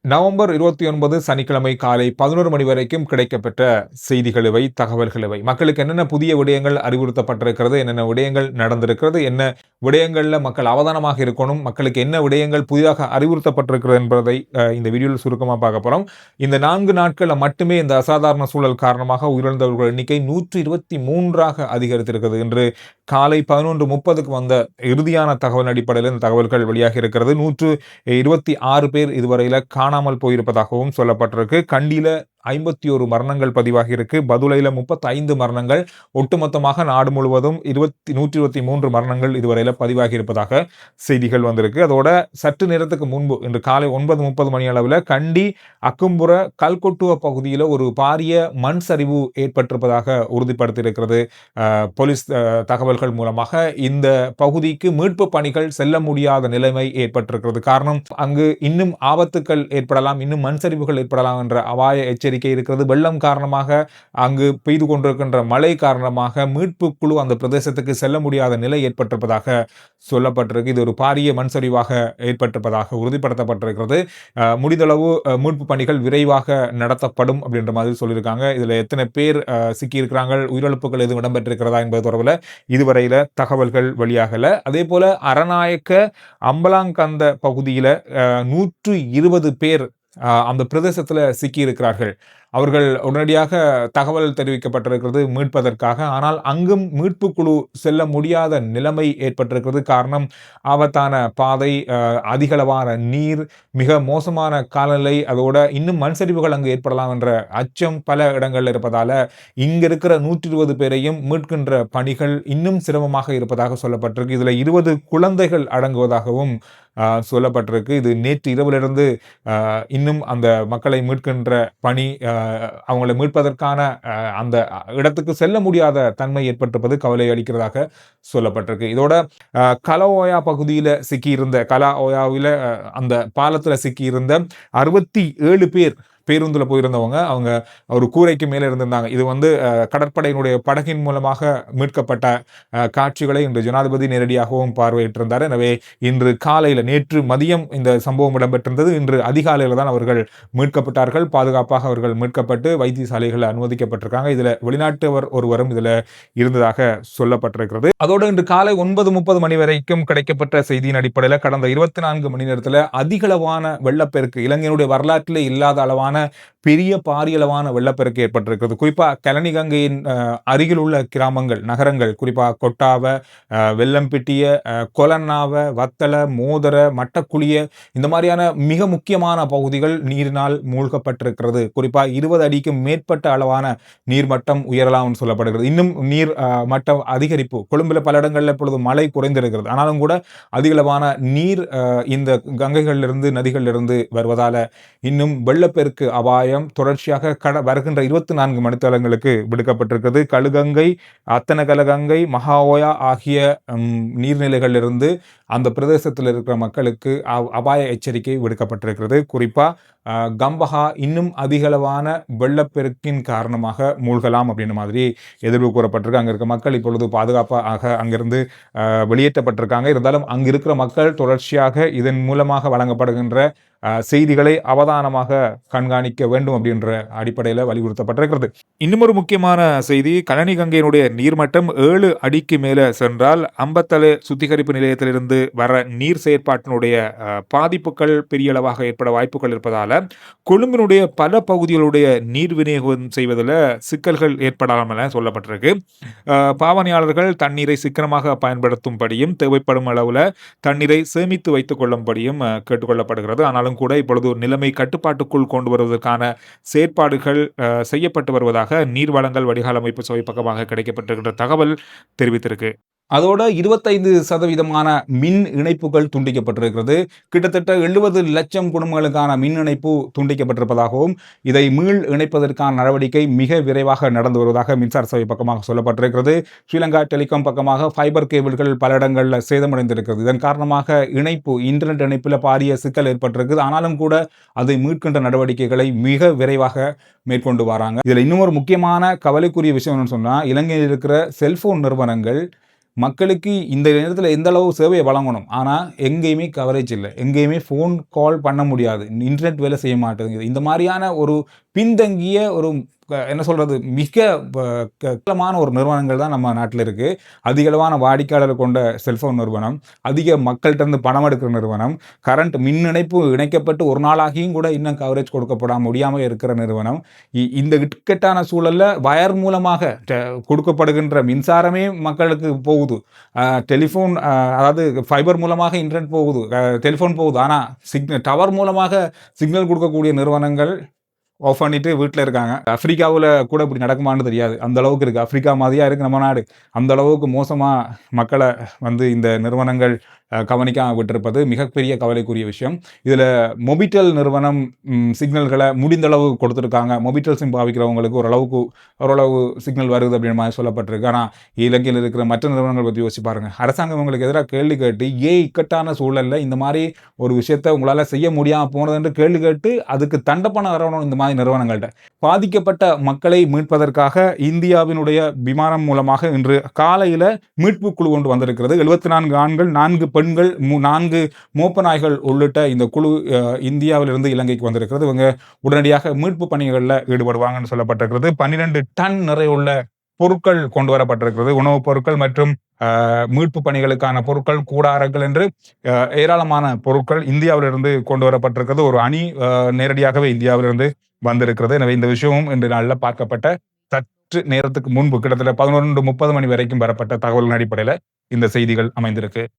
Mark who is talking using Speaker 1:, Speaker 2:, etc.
Speaker 1: November 29 சனிக்கிழமை காலை 11 மணி வரைக்கும் கிடைக்கப்பெற்ற செய்திகள் இவை, தகவல்கள் இவை. மக்களுக்கு என்னென்ன புதிய விடயங்கள் அறிவுறுத்தப்பட்டிருக்கிறது, என்னென்ன விடயங்கள் நடந்திருக்கிறது, என்ன விடயங்கள்ல மக்கள் அவதானமாக இருக்கணும், மக்களுக்கு என்ன விடயங்கள் புதிதாக அறிவுறுத்தப்பட்டிருக்கிறது என்பதை இந்த வீடியோவில் சுருக்கமா பார்க்க போறோம். இந்த 4 நாட்கள்ல மட்டுமே இந்த அசாதாரண சூழல் காரணமாக உயிரிழந்தவர்கள் எண்ணிக்கை 123ஆக அதிகரித்திருக்கிறது என்று காலை 11:30க்கு வந்த இறுதியான தகவல் அடிப்படையில் இந்த தகவல்கள் வெளியாகி இருக்கிறது. 126 பேர் இதுவரையில காணாமல் போயிருப்பதாகவும் சொல்லப்பட்டிருக்கு. கண்டியில 51 மரணங்கள் பதிவாகி இருக்கு. பதுளையில 35 மரணங்கள். ஒட்டுமொத்தமாக நாடு முழுவதும் 123 மரணங்கள் இதுவரையில பதிவாகி இருப்பதாக செய்திகள் வந்திருக்கு. அதோட சற்று நேரத்துக்கு முன்பு இன்று காலை 9:30 மணி அளவில் கண்டி அக்கும்புற கல்கொட்டுவ பகுதியில் ஒரு பாரிய மண் சரிவு ஏற்பட்டிருப்பதாக உறுதிப்படுத்தியிருக்கிறது போலீஸ் தகவல்கள் மூலமாக. இந்த பகுதிக்கு மீட்பு பணிகள் செல்ல முடியாத நிலைமை ஏற்பட்டிருக்கிறது. காரணம், அங்கு இன்னும் ஆபத்துக்கள் ஏற்படலாம், இன்னும் மண் சரிவுகள் ஏற்படலாம் என்ற அபாய எச்சரிக்கை இருக்கிறது. வெள்ளம் காரணமாக, அங்கு பெய்து கொண்டிருக்கின்ற மழை காரணமாக மீட்பு குழு அந்த பிரதேசத்துக்கு செல்ல முடியாத நிலை ஏற்பட்டிருப்பதாக சொல்லப்பட்டிருக்கு. இது ஒரு பாரிய மண் சரிவாக ஏற்பட்டிருப்பதாக உறுதிப்படுத்தப்பட்டிருக்கிறது. முடிந்தளவு மீட்பு பணிகள் விரைவாக நடத்தப்படும் அப்படின்ற மாதிரி சொல்லியிருக்காங்க. இதுல எத்தனை பேர் சிக்கியிருக்கிறாங்க, உயிரிழப்புகள் எதுவும் இடம்பெற்றிருக்கிறதா என்பது தொடர்பில் இதுவரையில தகவல்கள் வெளியாகல. அதே போல அரநாயக்க அம்பலாங்கந்த பகுதியில 120 பேர் அந்த பிரதேசத்தில் சிக்கியிருக்கிறார்கள். அவர்கள் உடனடியாக தகவல் தெரிவிக்கப்பட்டிருக்கிறது மீட்பதற்காக. ஆனால் அங்கும் மீட்பு குழு செல்ல முடியாத நிலைமை ஏற்பட்டிருக்கிறது. காரணம், ஆபத்தான பாதை, அதிகளவான நீர், மிக மோசமான காலநிலை, அதோட இன்னும் மண் சரிவுகள் அங்கு ஏற்படலாம் என்ற அச்சம் பல இடங்கள்ல இருப்பதால இங்க இருக்கிற 120 பேரையும் மீட்கின்ற பணிகள் இன்னும் சிரமமாக இருப்பதாக சொல்லப்பட்டிருக்கு. இதுல 20 குழந்தைகள் அடங்குவதாகவும் சொல்லப்பட்டிருக்கு. இது நேற்று இரவிலிருந்து இன்னும் அந்த மக்களை மீட்கின்ற பணி, அவங்களை மீட்பதற்கான அந்த இடத்துக்கு செல்ல முடியாத தன்மை ஏற்பட்டிருப்பது கவலை அளிக்கிறதாக சொல்லப்பட்டிருக்கு. இதோட கலாஓயா பகுதியில் சிக்கியிருந்த, கலாஓயாவில் அந்த பாலத்தில் சிக்கியிருந்த 67 பேர் பேருந்துல போயிருந்தவங்க, அவங்க ஒரு கூரைக்கு மேலே இருந்திருந்தாங்க. இது கடற்படையினுடைய படகின் மூலமாக மீட்கப்பட்ட காட்சிகளை இன்று ஜனாதிபதி நேரடியாகவும் பார்வையிட்டிருந்தார். எனவே இன்று காலையில், நேற்று மதியம் இந்த சம்பவம் இடம்பெற்றிருந்தது. இன்று அதிகாலையில் தான் அவர்கள் மீட்கப்பட்டார்கள். பாதுகாப்பாக அவர்கள் மீட்கப்பட்டு வைத்தியசாலைகள் அனுமதிக்கப்பட்டிருக்காங்க. இதுல வெளிநாட்டவர் ஒருவரும் இதுல இருந்ததாக சொல்லப்பட்டிருக்கிறது. அதோடு இன்று காலை 9:30 மணி வரைக்கும் கிடைக்கப்பட்ட செய்தியின் அடிப்படையில் கடந்த 24 மணி நேரத்தில் அதிகளவான வெள்ளப்பெருக்கு, இலங்கையினுடைய வரலாற்றிலே இல்லாத அளவான பெரிய பாரியளவான வெள்ளப்பெருக்கு ஏற்பட்டிருக்கிறது. குறிப்பா கலனி கங்கையின் அருகில் உள்ள கிராமங்கள், நகரங்கள், குறிப்பா கொட்டாவ, வெள்ளம்பிட்டிய, கொலன்னாவ, வத்தல, மோதர, மட்டக்குழிய, இந்த மாதிரியான மிக முக்கியமான பகுதிகள் நீரினால் மூழ்கப்பட்டிருக்கிறது. குறிப்பா 20 அடிக்கு மேற்பட்ட அளவான நீர்மட்டம் உயரலாம் சொல்லப்படுகிறது. இன்னும் நீர் மட்டம் அதிகரிப்பு, கொழும்புல பல இடங்களில் இப்பொழுது மழை குறைந்திருக்கிறது. ஆனாலும் கூட அதிகளவான நீர் இந்த கங்கைகளிலிருந்து, நதிகளிலிருந்து வருவதால இன்னும் வெள்ளப்பெருக்கு அபாயம் தொடர்ச்சியாக வருகின்ற 24 மணித்தளங்களுக்கு விடுக்கப்பட்டிருக்கிறது. கழுகங்கை, அத்தனகலகங்கை, மகாஓயா ஆகிய நீர்நிலைகளிலிருந்து அந்த பிரதேசத்தில் இருக்கிற மக்களுக்கு அபாய எச்சரிக்கை விடுக்கப்பட்டிருக்கிறது. குறிப்பா கம்பஹா இன்னும் அதிகளவான வெள்ளப்பெருக்கின் காரணமாக மூழ்கலாம் அப்படின்ற மாதிரி எதிர்வு கூறப்பட்டிருக்கு. அங்க இருக்க மக்கள் இப்பொழுது பாதுகாப்பாக அங்கிருந்து வெளியேற்றப்பட்டிருக்காங்க. இருந்தாலும் அங்கு இருக்கிற மக்கள் தொடர்ச்சியாக இதன் மூலமாக வழங்கப்படுகின்ற செய்திகளை அவதானமாக கண்காணிக்க வேண்டும் அப்படின்ற அடிப்படையில் வலியுறுத்தப்பட்டிருக்கிறது. இன்னும் ஒரு முக்கியமான செய்தி, கலனி கங்கையினுடைய நீர்மட்டம் 7 அடிக்கு மேலே சென்றால் அம்பத்தலை சுத்திகரிப்பு நிலையத்திலிருந்து வர நீர் செயற்பாட்டினுடைய பாதிப்புகள் பெரிய அளவாக ஏற்பட வாய்ப்புகள் இருப்பதால கொழும்பினுடைய பல பகுதிகளுடைய நீர் விநியோகம் செய்வதில் சிக்கல்கள் ஏற்படாமல் என சொல்லப்பட்டிருக்கு. பாவனையாளர்கள் தண்ணீரை சிக்கனமாக பயன்படுத்தும்படியும் தேவைப்படும் அளவில் தண்ணீரை சேமித்து வைத்துக் கொள்ளும்படியும் கேட்டுக்கொள்ளப்படுகிறது. ஆனாலும் கூட இப்பொழுது நிலைமை கட்டுப்பாட்டுக்குள் கொண்டு வருவதற்கான செயற்பாடுகள் செய்யப்பட்டு வருவதாக நீர் வளங்கள் வடிகால் அமைப்பு சபை பக்கமாக கிடைக்கப்பட்டிருக்கின்ற தகவல் தெரிவித்திருக்கு. அதோட 25% மின் இணைப்புகள் துண்டிக்கப்பட்டிருக்கிறது. கிட்டத்தட்ட 70 லட்சம் குடும்பங்களுக்கான மின் இணைப்பு துண்டிக்கப்பட்டிருப்பதாகவும் இதை மீள் இணைப்பதற்கான நடவடிக்கை மிக விரைவாக நடந்து வருவதாக மின்சார சபை பக்கமாக சொல்லப்பட்டிருக்கிறது. ஸ்ரீலங்கா டெலிகாம் பக்கமாக ஃபைபர் கேபிள்கள் பல இடங்களில் சேதமடைந்திருக்கிறது. இதன் காரணமாக இணைப்பு, இன்டர்நெட் இணைப்பில் பாரிய சிக்கல் ஏற்பட்டிருக்குது. ஆனாலும் கூட அதை மீட்கின்ற நடவடிக்கைகளை மிக விரைவாக மேற்கொண்டு வராங்க. இதில் இன்னும் ஒரு முக்கியமான கவலைக்குரிய விஷயம் என்னன்னு சொன்னா, இலங்கையில் இருக்கிற செல்போன் நிறுவனங்கள் மக்களுக்கு இந்த நேரத்துல எந்த அளவு சேவைய வழங்கணும். ஆனா, எங்கேயுமே கவரேஜ் இல்ல. எங்கேயுமே ஃபோன் கால் பண்ண முடியாது. இன்டர்நெட் வேலை செய்ய மாட்டேங்குது. இந்த மாரியான ஒரு பின்தங்கிய ஒரு என்ன சொல்றது? மிக ப கேவலமான ஒரு நிறுவனங்கள் தான் நம்ம நாட்டுல இருக்கு. அதிக அளவான வாடிக்கையாளர் கொண்ட செல்போன் நிறுவனம், அதிக மக்கள்ட்ட இருந்து பணம் எடுக்கிற நிறுவனம், கரண்ட் மின் இணைப்பு இணைக்கப்பட்டு ஒரு நாளாகியும் கூட இன்னும் கவரேஜ் கொடுக்கப்படாம முடியாம இருக்கிற நிறுவனம். இந்த இக்கட்டான சூழல்ல வயர் மூலமாக கொடுக்கப்படுகின்ற மின்சாரமே மக்களுக்கு போகுது. டெலிஃபோன் அதாவது ஃபைபர் மூலமாக இன்டர்நெட் போகுது. டெலிஃபோன் போகுது. ஆனா டவர் மூலமாக சிக்னல் குடுக்கக்கூடிய நிறுவனங்கள் ஆஃப் பண்ணிட்டு வீட்ல இருக்காங்க. ஆப்பிரிக்காவுல கூட இப்படி நடக்குமான்னு தெரியாது. அந்த அளவுக்கு இருக்கு. ஆப்பிரிக்கா மாதிரியா இருக்கு நம்ம நாடு. அந்த அளவுக்கு மோசமா மக்கள இந்த நிறுவனங்கள் கவனிக்காம விட்டிருப்பது மிகப்பெரிய கவலைக்குரிய விஷயம். இதுல மொபிடெல் நிறுவனம் சிக்னல்கள முடிந்த அளவு கொடுத்திருக்காங்க. மொபிடெல் சிம் பாவிக்கிறவங்களுக்கு ஓரளவு சிக்னல் வருது அப்படின்ற மாரி சொல்லப்பட்டிருக்கு. ஆனா, இலங்கையில் இருக்கிற மற்ற நிறுவனங்கள் பத்தி யோசிச்சு பாருங்க. அரசாங்கம் இவங்களுக்கு எதிரா கேள்வி கேட்டு, ஏன் இக்கட்டான சூழல்ல இந்த மாரி ஒரு விஷயத்த உங்களால செய்ய முடியாம போனது என்று கேள்வி கேட்டு, அதுக்கு தண்டப்பணம் வரணும் இந்த மாரி நிறுவனங்கள்ட்ட. பாதிக்கப்பட்ட மக்களை மீட்பதற்காக இந்தியாவினுடைய விமானம் மூலமாக இன்று காலையில மீட்பு குழு ஒன்று வந்திருக்கிறது. 74 ஆண்கள், 4 பெண்கள், 4 மோப்ப நாய்கள் உள்ளிட்ட இந்த குழு இந்தியாவிலிருந்து இலங்கைக்கு வந்திருக்கிறது. இவங்க உடனடியாக மீட்பு பணிகள்ல ஈடுபடுவாங்கன்னு சொல்லப்பட்டிருக்கிறது. 12 டன் நிறையுள்ள பொருட்கள் கொண்டு வரப்பட்டிருக்கிறது. உணவுப் பொருட்கள் மற்றும் மீட்பு பணிகளுக்கான பொருட்கள், கூடாரங்கள் என்று ஏராளமான பொருட்கள் இந்தியாவிலிருந்து கொண்டு வரப்பட்டிருக்கிறது. ஒரு அணி நேரடியாகவே இந்தியாவிலிருந்து வந்திருக்கிறது. எனவே இந்த விஷயமும் இன்று நாள்ல பார்க்கப்பட்ட சற்று நேரத்துக்கு முன்பு கிட்டத்தட்ட 11:30 மணி வரைக்கும் பெறப்பட்ட தகவலின் அடிப்படையில இந்த செய்திகள் அமைந்திருக்கு.